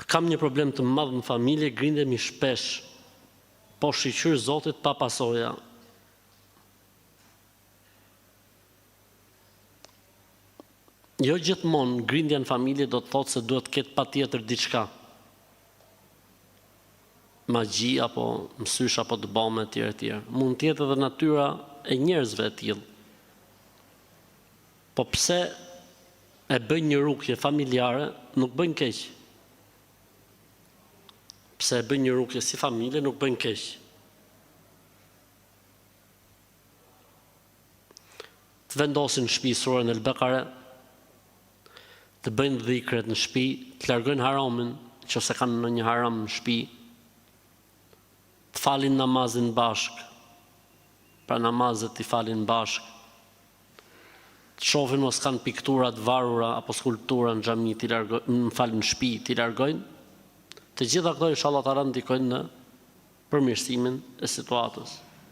Kam një problem të madh në familje, grindemi shpesh, po shiqyr Zotit pa pasoja. Jo gjithmonë grindja në familje do të thotë se duhet të ketë patjetër diçka. Magji apo mësysh apo të bëme etj. Mund të jetë edhe natyra e njerëzve e tillë. Po pse e bëjnë një rukje familjare, nuk bëjnë keq. Pse e bëjnë një rukje si familje, nuk bëjnë keq. Të vendosin në shtëpi surën El Bekare, të bëjnë dhikret në shtëpi, të largojnë haramin, nëse kanë ndonjë haram në shtëpi, të falin namazin bashk, pra namazet të falin bashk, të shohin mos kanë piktura të varura apo skulptura në xhami, në shtëpi, t'i largojnë. Të gjitha këto inshallah ta ndikojnë në përmirësimin e situatës.